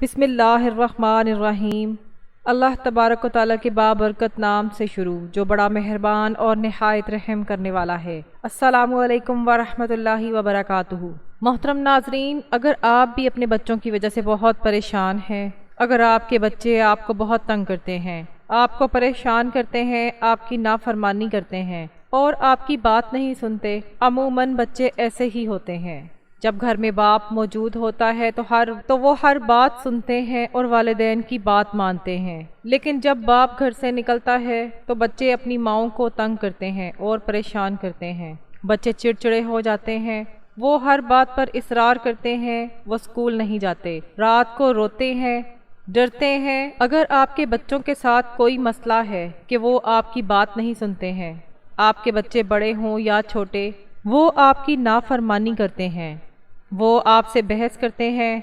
بسم اللہ الرحمن الرحیم۔ اللہ تبارک و تعالیٰ کے بابرکت نام سے شروع جو بڑا مہربان اور نہایت رحم کرنے والا ہے۔ السلام علیکم ورحمۃ اللہ وبرکاتہ۔ محترم ناظرین، اگر آپ بھی اپنے بچوں کی وجہ سے بہت پریشان ہیں، اگر آپ کے بچے آپ کو بہت تنگ کرتے ہیں، آپ کو پریشان کرتے ہیں، آپ کی نافرمانی کرتے ہیں اور آپ کی بات نہیں سنتے، عموماً بچے ایسے ہی ہوتے ہیں۔ جب گھر میں باپ موجود ہوتا ہے تو وہ ہر بات سنتے ہیں اور والدین کی بات مانتے ہیں، لیکن جب باپ گھر سے نکلتا ہے تو بچے اپنی ماؤں کو تنگ کرتے ہیں اور پریشان کرتے ہیں۔ بچے چڑچڑے ہو جاتے ہیں، وہ ہر بات پر اصرار کرتے ہیں، وہ اسکول نہیں جاتے، رات کو روتے ہیں، ڈرتے ہیں۔ اگر آپ کے بچوں کے ساتھ کوئی مسئلہ ہے کہ وہ آپ کی بات نہیں سنتے ہیں، آپ کے بچے بڑے ہوں یا چھوٹے، وہ آپ کی نافرمانی کرتے ہیں، وہ آپ سے بحث کرتے ہیں،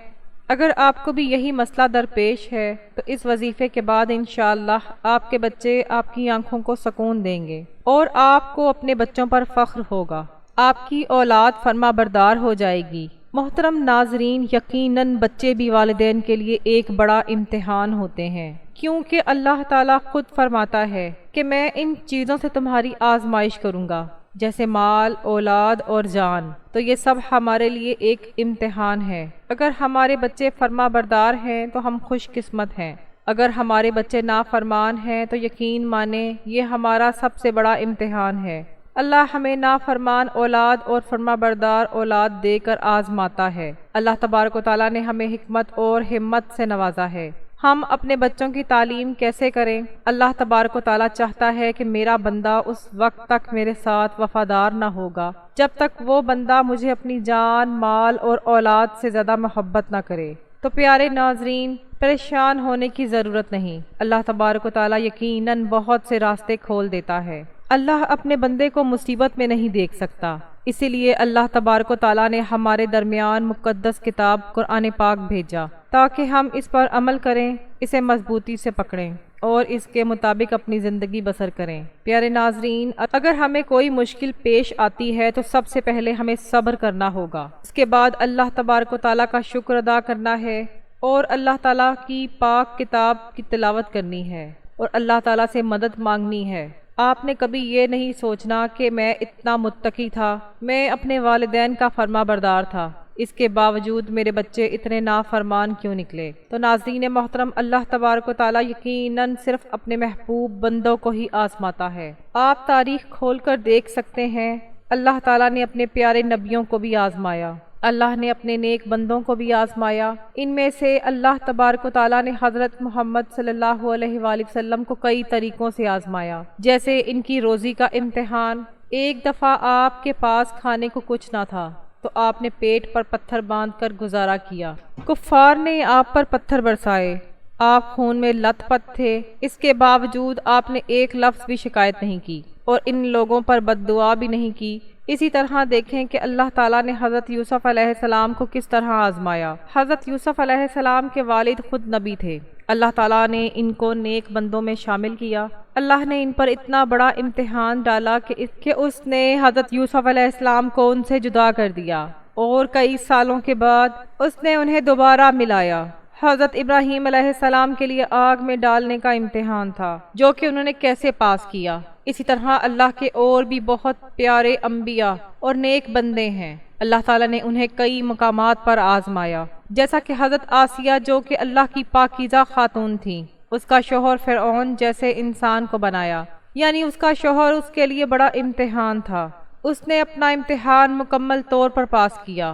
اگر آپ کو بھی یہی مسئلہ درپیش ہے تو اس وظیفے کے بعد انشاءاللہ آپ کے بچے آپ کی آنکھوں کو سکون دیں گے اور آپ کو اپنے بچوں پر فخر ہوگا، آپ کی اولاد فرما بردار ہو جائے گی۔ محترم ناظرین، یقیناً بچے بھی والدین کے لیے ایک بڑا امتحان ہوتے ہیں، کیونکہ اللہ تعالیٰ خود فرماتا ہے کہ میں ان چیزوں سے تمہاری آزمائش کروں گا، جیسے مال، اولاد اور جان، تو یہ سب ہمارے لیے ایک امتحان ہے۔ اگر ہمارے بچے فرما بردار ہیں تو ہم خوش قسمت ہیں، اگر ہمارے بچے نافرمان ہیں تو یقین مانیں یہ ہمارا سب سے بڑا امتحان ہے۔ اللہ ہمیں نافرمان اولاد اور فرما بردار اولاد دے کر آزماتا ہے۔ اللہ تبارک و تعالیٰ نے ہمیں حکمت اور ہمت سے نوازا ہے۔ ہم اپنے بچوں کی تعلیم کیسے کریں؟ اللہ تبارک و تعالیٰ چاہتا ہے کہ میرا بندہ اس وقت تک میرے ساتھ وفادار نہ ہوگا جب تک وہ بندہ مجھے اپنی جان، مال اور اولاد سے زیادہ محبت نہ کرے۔ تو پیارے ناظرین، پریشان ہونے کی ضرورت نہیں، اللہ تبارک و تعالیٰ یقیناً بہت سے راستے کھول دیتا ہے۔ اللہ اپنے بندے کو مصیبت میں نہیں دیکھ سکتا، اسی لیے اللہ تبارک و تعالیٰ نے ہمارے درمیان مقدس کتاب قرآن پاک بھیجا تاکہ ہم اس پر عمل کریں، اسے مضبوطی سے پکڑیں اور اس کے مطابق اپنی زندگی بسر کریں۔ پیارے ناظرین، اگر ہمیں کوئی مشکل پیش آتی ہے تو سب سے پہلے ہمیں صبر کرنا ہوگا، اس کے بعد اللہ تبارک و تعالیٰ کا شکر ادا کرنا ہے اور اللہ تعالیٰ کی پاک کتاب کی تلاوت کرنی ہے اور اللہ تعالیٰ سے مدد مانگنی ہے۔ آپ نے کبھی یہ نہیں سوچنا کہ میں اتنا متقی تھا، میں اپنے والدین کا فرما بردار تھا، اس کے باوجود میرے بچے اتنے نافرمان کیوں نکلے؟ تو ناظرین محترم، اللہ تبارک و تعالیٰ یقیناً صرف اپنے محبوب بندوں کو ہی آزماتا ہے۔ آپ تاریخ کھول کر دیکھ سکتے ہیں، اللہ تعالیٰ نے اپنے پیارے نبیوں کو بھی آزمایا، اللہ نے اپنے نیک بندوں کو بھی آزمایا۔ ان میں سے اللہ تبارک و تعالیٰ نے حضرت محمد صلی اللہ علیہ وآلہ وسلم کو کئی طریقوں سے آزمایا، جیسے ان کی روزی کا امتحان۔ ایک دفعہ آپ کے پاس کھانے کو کچھ نہ تھا تو آپ نے پیٹ پر پتھر باندھ کر گزارا کیا، کفار نے آپ پر پتھر برسائے، آپ خون میں لت پت تھے، اس کے باوجود آپ نے ایک لفظ بھی شکایت نہیں کی اور ان لوگوں پر بد دعا بھی نہیں کی۔ اسی طرح دیکھیں کہ اللہ تعالیٰ نے حضرت یوسف علیہ السلام کو کس طرح آزمایا۔ حضرت یوسف علیہ السلام کے والد خود نبی تھے، اللہ تعالیٰ نے ان کو نیک بندوں میں شامل کیا۔ اللہ نے ان پر اتنا بڑا امتحان ڈالا کہ اس نے حضرت یوسف علیہ السلام کو ان سے جدا کر دیا اور کئی سالوں کے بعد اس نے انہیں دوبارہ ملایا۔ حضرت ابراہیم علیہ السلام کے لیے آگ میں ڈالنے کا امتحان تھا، جو کہ انہوں نے کیسے پاس کیا۔ اسی طرح اللہ کے اور بھی بہت پیارے انبیاء اور نیک بندے ہیں، اللہ تعالیٰ نے انہیں کئی مقامات پر آزمایا، جیسا کہ حضرت آسیہ جو کہ اللہ کی پاکیزہ خاتون تھی، اس کا شوہر فرعون جیسے انسان کو بنایا، یعنی اس کا شوہر اس کے لیے بڑا امتحان تھا۔ اس نے اپنا امتحان مکمل طور پر پاس کیا،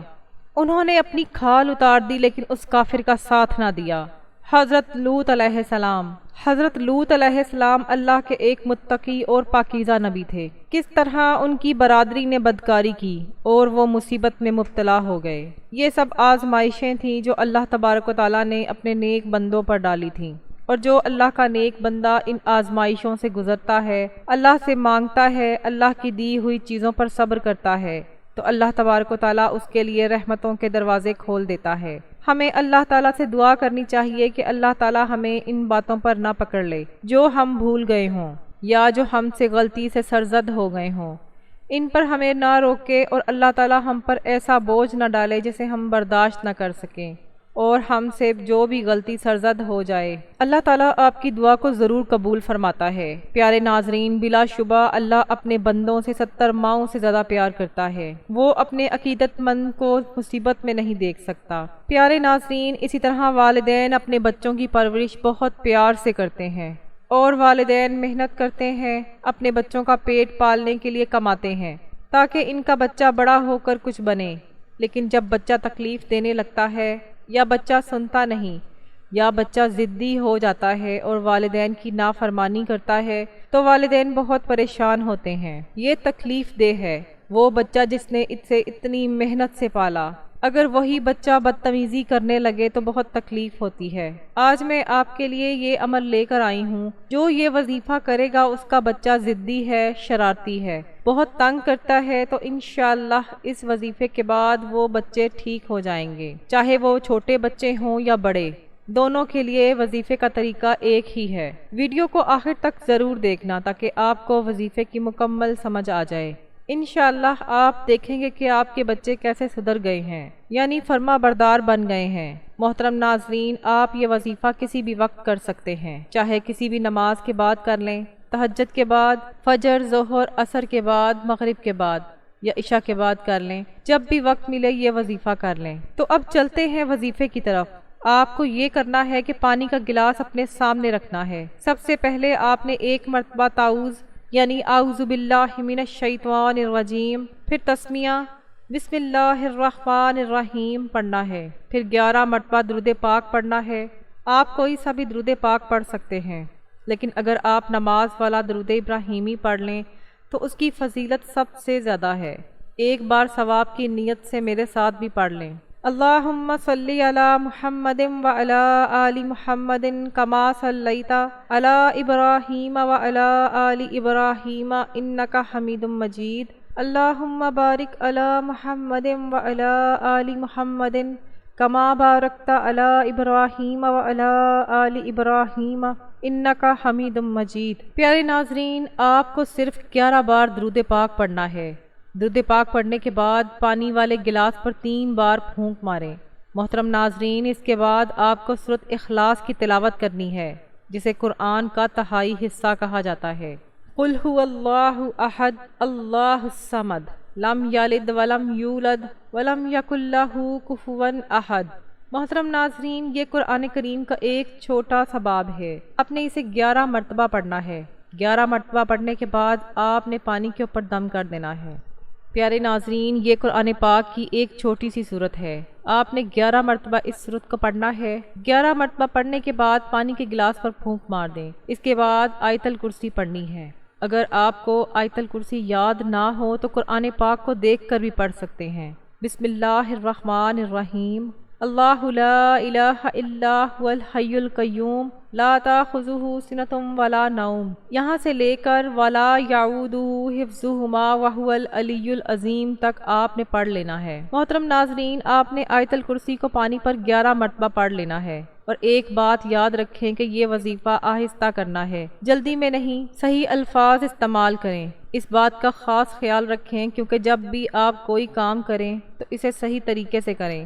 انہوں نے اپنی کھال اتار دی لیکن اس کافر کا ساتھ نہ دیا۔ حضرت لوط علیہ السلام اللہ کے ایک متقی اور پاکیزہ نبی تھے، کس طرح ان کی برادری نے بدکاری کی اور وہ مصیبت میں مبتلا ہو گئے۔ یہ سب آزمائشیں تھیں جو اللہ تبارک و تعالیٰ نے اپنے نیک بندوں پر ڈالی تھیں، اور جو اللہ کا نیک بندہ ان آزمائشوں سے گزرتا ہے، اللہ سے مانگتا ہے، اللہ کی دی ہوئی چیزوں پر صبر کرتا ہے، تو اللہ تبارک و تعالیٰ اس کے لیے رحمتوں کے دروازے کھول دیتا ہے۔ ہمیں اللہ تعالیٰ سے دعا کرنی چاہیے کہ اللہ تعالیٰ ہمیں ان باتوں پر نہ پکڑ لے جو ہم بھول گئے ہوں یا جو ہم سے غلطی سے سرزد ہو گئے ہوں، ان پر ہمیں نہ روکے اور اللہ تعالیٰ ہم پر ایسا بوجھ نہ ڈالے جسے ہم برداشت نہ کر سکیں۔ اور ہم سے جو بھی غلطی سرزد ہو جائے۔ اللہ تعالیٰ آپ کی دعا کو ضرور قبول فرماتا ہے۔ پیارے ناظرین، بلا شبہ اللہ اپنے بندوں سے 70 ماؤں سے زیادہ پیار کرتا ہے۔ وہ اپنے عقیدت مند کو مصیبت میں نہیں دیکھ سکتا۔ پیارے ناظرین، اسی طرح والدین اپنے بچوں کی پرورش بہت پیار سے کرتے ہیں، اور والدین محنت کرتے ہیں، اپنے بچوں کا پیٹ پالنے کے لیے کماتے ہیں تاکہ ان کا بچہ بڑا ہو کر کچھ بنے۔ لیکن جب بچہ تکلیف دینے لگتا ہے، یا بچہ سنتا نہیں، یا بچہ ضدی ہو جاتا ہے اور والدین کی نافرمانی کرتا ہے، تو والدین بہت پریشان ہوتے ہیں۔ یہ تکلیف دہ ہے۔ وہ بچہ جس نے اسے اتنی محنت سے پالا، اگر وہی بچہ بدتمیزی کرنے لگے تو بہت تکلیف ہوتی ہے۔ آج میں آپ کے لیے یہ عمل لے کر آئی ہوں، جو یہ وظیفہ کرے گا اس کا بچہ ضدی ہے، شرارتی ہے، بہت تنگ کرتا ہے، تو انشاءاللہ اس وظیفے کے بعد وہ بچے ٹھیک ہو جائیں گے، چاہے وہ چھوٹے بچے ہوں یا بڑے، دونوں کے لیے وظیفے کا طریقہ ایک ہی ہے۔ ویڈیو کو آخر تک ضرور دیکھنا تاکہ آپ کو وظیفے کی مکمل سمجھ آ جائے۔ انشاءاللہ آپ دیکھیں گے کہ آپ کے بچے کیسے سدھر گئے ہیں، یعنی فرما بردار بن گئے ہیں۔ محترم ناظرین، آپ یہ وظیفہ کسی بھی وقت کر سکتے ہیں، چاہے کسی بھی نماز کے بعد کر لیں، تہجد کے بعد، فجر، ظہر، عصر کے بعد، مغرب کے بعد، یا عشاء کے بعد کر لیں، جب بھی وقت ملے یہ وظیفہ کر لیں۔ تو اب چلتے ہیں وظیفے کی طرف۔ آپ کو یہ کرنا ہے کہ پانی کا گلاس اپنے سامنے رکھنا ہے۔ سب سے پہلے آپ نے ایک مرتبہ تعوذ یعنی اعوذ باللہ من الشیطان الرجیم، پھر تسمیہ بسم اللہ الرحمن الرحیم پڑھنا ہے، پھر 11 مرتبہ درود پاک پڑھنا ہے۔ آپ کوئی سا بھی درود پاک پڑھ سکتے ہیں، لیکن اگر آپ نماز والا درود ابراہیمی پڑھ لیں تو اس کی فضیلت سب سے زیادہ ہے۔ ایک بار ثواب کی نیت سے میرے ساتھ بھی پڑھ لیں۔ اللہم صلی علی محمد وعلی آل محمد کما صلیت علی ابراہیم وعلی آل ابراہیم انک حمید مجید۔ اللہم بارک علی محمد وعلی آل محمد کما بارکت علی ابراہیم وعلی آل ابراہیم انک حمید مجید۔ پیارے ناظرین، آپ کو صرف 11 بار درود پاک پڑھنا ہے۔ درود پاک پڑھنے کے بعد پانی والے گلاس پر 3 بار پھونک ماریں۔ محترم ناظرین، اس کے بعد آپ کو سورۃ اخلاص کی تلاوت کرنی ہے، جسے قرآن کا تہائی حصہ کہا جاتا ہے۔ قل هو اللہ احد اللہ الصمد لم یلد ولم یولد ولم یکن لہ کفوا احد۔ محترم ناظرین، یہ قرآن کریم کا ایک چھوٹا سا باب ہے، آپ نے اسے 11 مرتبہ پڑھنا ہے۔ 11 مرتبہ پڑھنے کے بعد آپ نے پانی کے اوپر دم کر دینا ہے۔ پیارے ناظرین، یہ قرآن پاک کی ایک چھوٹی سی سورت ہے، آپ نے 11 مرتبہ اس سورت کو پڑھنا ہے۔ 11 مرتبہ پڑھنے کے بعد پانی کے گلاس پر پھونک مار دیں۔ اس کے بعد آیت الکرسی پڑھنی ہے۔ اگر آپ کو آیت الکرسی یاد نہ ہو تو قرآن پاک کو دیکھ کر بھی پڑھ سکتے ہیں۔ بسم اللہ الرحمن الرحیم۔ اللہ لا الہ الا هو الحی القیوم لا تاخذہ سنۃ ولا نوم، یہاں سے لے کر ولا یعودہ حفظہما وہو العلی العظیم تک آپ نے پڑھ لینا ہے۔ محترم ناظرین، آپ نے آیت الکرسی کو پانی پر 11 مرتبہ پڑھ لینا ہے، اور ایک بات یاد رکھیں کہ یہ وظیفہ آہستہ کرنا ہے، جلدی میں نہیں، صحیح الفاظ استعمال کریں۔ اس بات کا خاص خیال رکھیں کیونکہ جب بھی آپ کوئی کام کریں تو اسے صحیح طریقے سے کریں۔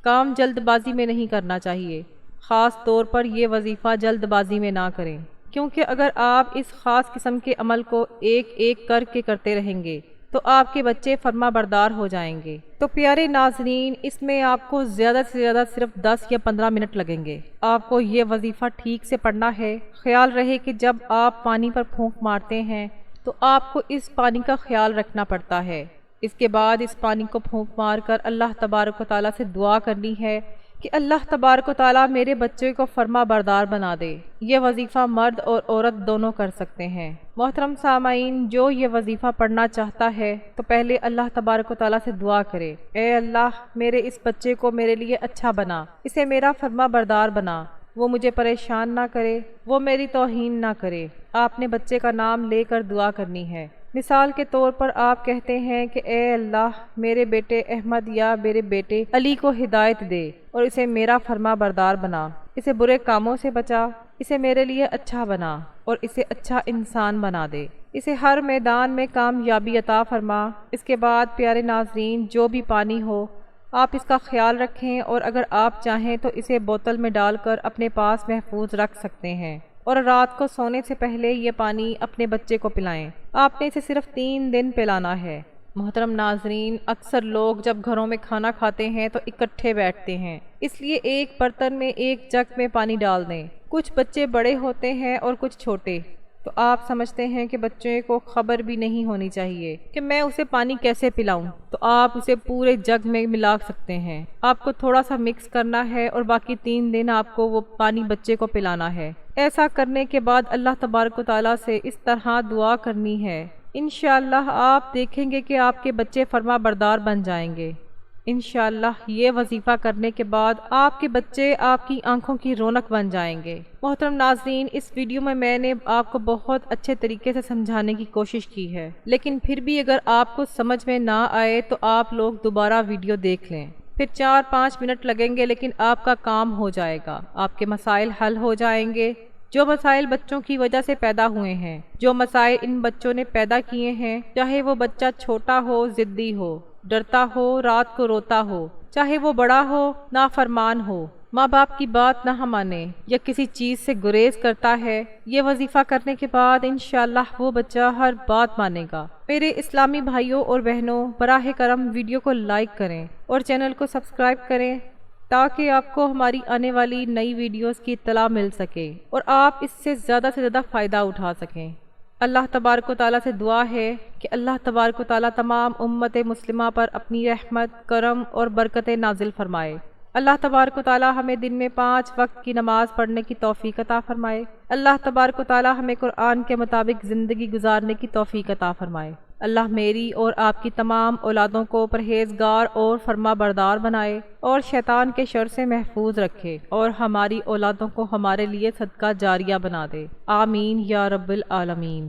کام جلد بازی میں نہیں کرنا چاہیے، خاص طور پر یہ وظیفہ جلد بازی میں نہ کریں، کیونکہ اگر آپ اس خاص قسم کے عمل کو ایک ایک کر کے کرتے رہیں گے تو آپ کے بچے فرما بردار ہو جائیں گے۔ تو پیارے ناظرین، اس میں آپ کو زیادہ سے زیادہ صرف 10 یا 15 منٹ لگیں گے۔ آپ کو یہ وظیفہ ٹھیک سے پڑھنا ہے۔ خیال رہے کہ جب آپ پانی پر پھونک مارتے ہیں تو آپ کو اس پانی کا خیال رکھنا پڑتا ہے۔ اس کے بعد اس پانی کو پھونک مار کر اللہ تبارک و تعالیٰ سے دعا کرنی ہے کہ اللہ تبارک و تعالیٰ میرے بچے کو فرما بردار بنا دے۔ یہ وظیفہ مرد اور عورت دونوں کر سکتے ہیں۔ محترم سامعین، جو یہ وظیفہ پڑھنا چاہتا ہے تو پہلے اللہ تبارک و تعالیٰ سے دعا کرے، اے اللہ میرے اس بچے کو میرے لیے اچھا بنا، اسے میرا فرما بردار بنا، وہ مجھے پریشان نہ کرے، وہ میری توہین نہ کرے۔ آپ نے بچے کا نام لے کر دعا کرنی ہے۔ مثال کے طور پر آپ کہتے ہیں کہ اے اللہ میرے بیٹے احمد یا میرے بیٹے علی کو ہدایت دے اور اسے میرا فرما بردار بنا، اسے برے کاموں سے بچا، اسے میرے لیے اچھا بنا اور اسے اچھا انسان بنا دے، اسے ہر میدان میں کامیابی عطا فرما۔ اس کے بعد پیارے ناظرین، جو بھی پانی ہو آپ اس کا خیال رکھیں اور اگر آپ چاہیں تو اسے بوتل میں ڈال کر اپنے پاس محفوظ رکھ سکتے ہیں اور رات کو سونے سے پہلے یہ پانی اپنے بچے کو پلائیں۔ آپ نے اسے صرف 3 دن پلانا ہے۔ محترم ناظرین، اکثر لوگ جب گھروں میں کھانا کھاتے ہیں تو اکٹھے بیٹھتے ہیں، اس لیے ایک برتن میں ایک جگ میں پانی ڈال دیں۔ کچھ بچے بڑے ہوتے ہیں اور کچھ چھوٹے، تو آپ سمجھتے ہیں کہ بچے کو خبر بھی نہیں ہونی چاہیے کہ میں اسے پانی کیسے پلاؤں، تو آپ اسے پورے جگ میں ملا سکتے ہیں۔ آپ کو تھوڑا سا مکس کرنا ہے اور باقی 3 دن آپ کو وہ پانی بچے کو پلانا ہے۔ ایسا کرنے کے بعد اللہ تبارک و تعالیٰ سے اس طرح دعا کرنی ہے، انشاءاللہ آپ دیکھیں گے کہ آپ کے بچے فرما بردار بن جائیں گے۔ انشاءاللہ یہ وظیفہ کرنے کے بعد آپ کے بچے آپ کی آنکھوں کی رونق بن جائیں گے۔ محترم ناظرین، اس ویڈیو میں نے آپ کو بہت اچھے طریقے سے سمجھانے کی کوشش کی ہے، لیکن پھر بھی اگر آپ کو سمجھ میں نہ آئے تو آپ لوگ دوبارہ ویڈیو دیکھ لیں۔ پھر 4-5 منٹ لگیں گے لیکن آپ کا کام ہو جائے گا، آپ کے مسائل حل ہو جائیں گے۔ جو مسائل بچوں کی وجہ سے پیدا ہوئے ہیں، جو مسائل ان بچوں نے پیدا کیے ہیں، چاہے وہ بچہ چھوٹا ہو، ضدی ہو، ڈرتا ہو، رات کو روتا ہو، چاہے وہ بڑا ہو، نافرمان ہو، ماں باپ کی بات نہ مانے یا کسی چیز سے گریز کرتا ہے، یہ وظیفہ کرنے کے بعد انشاءاللہ وہ بچہ ہر بات مانے گا۔ میرے اسلامی بھائیوں اور بہنوں، براہ کرم ویڈیو کو لائک کریں اور چینل کو سبسکرائب کریں تاکہ آپ کو ہماری آنے والی نئی ویڈیوز کی اطلاع مل سکے اور آپ اس سے زیادہ فائدہ اٹھا سکیں۔ اللہ تبارک و تعالیٰ سے دعا ہے کہ اللہ تبارک و تعالیٰ تمام امت مسلمہ پر اپنی رحمت، کرم اور برکتیں نازل فرمائے۔ اللہ تبارک و تعالیٰ ہمیں دن میں 5 وقت کی نماز پڑھنے کی توفیق عطا فرمائے۔ اللہ تبارک و تعالیٰ ہمیں قرآن کے مطابق زندگی گزارنے کی توفیق عطا فرمائے۔ اللہ میری اور آپ کی تمام اولادوں کو پرہیزگار اور فرما بردار بنائے اور شیطان کے شر سے محفوظ رکھے اور ہماری اولادوں کو ہمارے لیے صدقہ جاریہ بنا دے۔ آمین یا رب العالمین۔